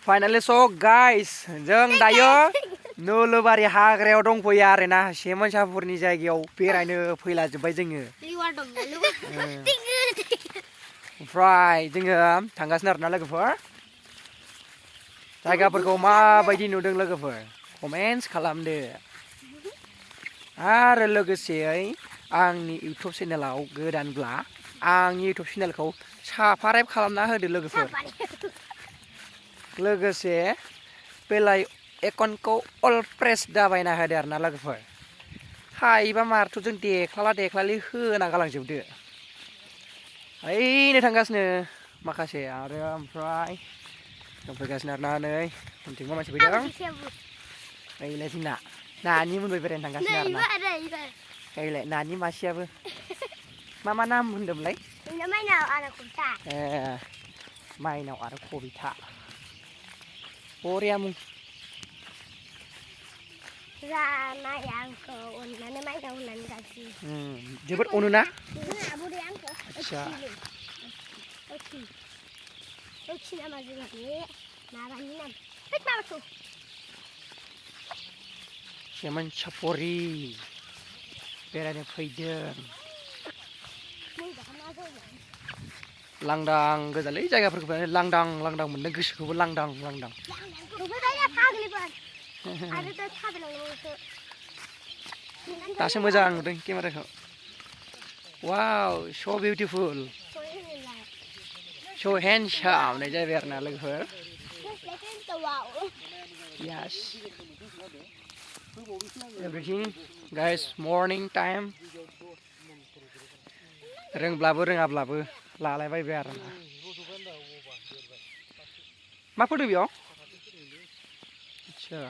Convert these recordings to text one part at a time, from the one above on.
Finally so guys, जों दायो नोलोबारि हाग्रायाव दंफैयो आरोना सेमनसापुरनि जायगायाव बेरायनो फैला जोब्बाय जोङो। ओमफ्राय जोङो थांगासिनो आरोना लोगोफोर। जायगाफोरखौ माबायदि नुदों लोगोफोर कमेन्ट्स खालामदो। आरो लोगोसेयै आंनि इउटुब चेनेलाव गोदानब्ला आंनि इउटुब चेनेलखौ साबस्क्राइब खालामना होदो लोगोफोर। लोगोसे बेलाय एकाउन्टखौ अल प्रेस दाबायना होदो आरोना लोगोफोर। हायोबा मारथ' जों देख्लालि होना गालांजोबदो। ओइनो थांगासिनो माखासे आरो ओमफ्राय जों फैगासिनो आरोना नै उनथिंबो मानसि फैदों। ओइलाय जोंना नानि मोनबाय बेरायनो थांगासिनो आरोना। ओइलाय नानि मासेयाबो मा नाम होनदोंमोनलाय? माइनाव आरो कबिता। माइनाव आरो कबिता। बरिया मुं। जानाय आंखौ अननानै माइनाव होननानै गाबज्रियो। जोबोद अनोना? आब'दै आंखौ। आच्छा। ओखि नामा जोंनि माबानि नाम। हैद माबाखौ। semwnchapori बेरायनो फैदों। लांदां गोजालै जायगाफोरखौ लांदां मोनदों गोसोखौबो लांदां। दासो मोजां नुदों केमेराखौ। वाव so beautiful so handsome नै जाहैबाय आरोना लोगोफोर। yes everything guys morning time रोंब्लाबो रोङाब्लाबो लालायबायबाय आरोना। मा फोदों बेयाव? आच्छा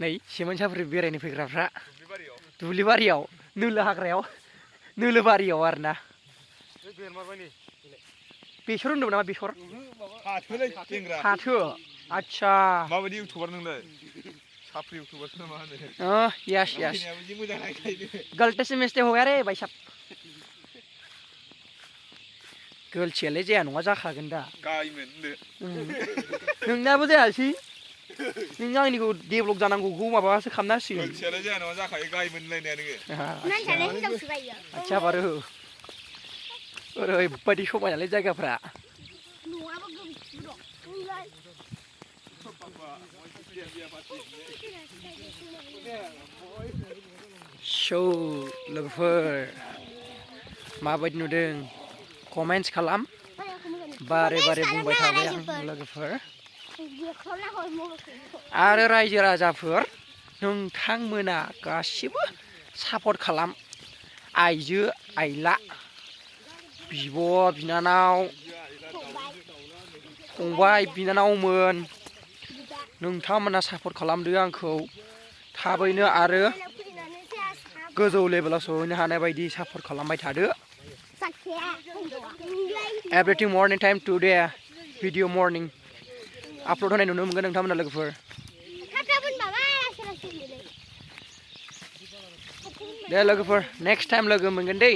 नै सेमनसापुरि बेरायनो फैग्राफ्रा दुब्लिबारियाव नोलोबारियाव आरोना। बेसर होनदोंमोन नामा बेसर? फाथो आच्छा। माबायदि इउटुबार नोंलाय? साफ्रि इउटुबारसो नामा होनो? यस गलती से मिस्टेक हो गया रे भाई साहब। गोलथियालाय जाया नङा जाखागोन दा। गायमोन होनदो। नोंनाबो जायासै। नों आंनिखौ डेभलप जानांगौखौ माबासो खालामना होसिगोन। गोलथियालाय जाया नङा जाखायो गायमोन होनलायनाया नोङो। आच्छा बारु ओरैबायदि समायनालै जायगाफ्रा। शौ लोगोफोर माबायदि नुदों कमेन्ट्स खालाम। बारे बुंबाय थाबाय आं लोगोफोर। आरो रायजो राजाफोर नोंथांमोना गासिबो सापर्ट खालाम। आइजो आइला बिब' बिनानाव फंबाय बिनानावमोन नोंथांमोना सापर्ट खालामदो आंखौ थाबैनो आरो गोजौ लेभेलाव सहैनो हानाय बायदि सापर्ट खालामबाय थादो। Everything morning time today video morning upload होनाय नुनो मोनगोन नोंथांमोना लोगोफोर। दे लोगोफोर नेक्स्ट टाइम लोगो मोनगोन दै।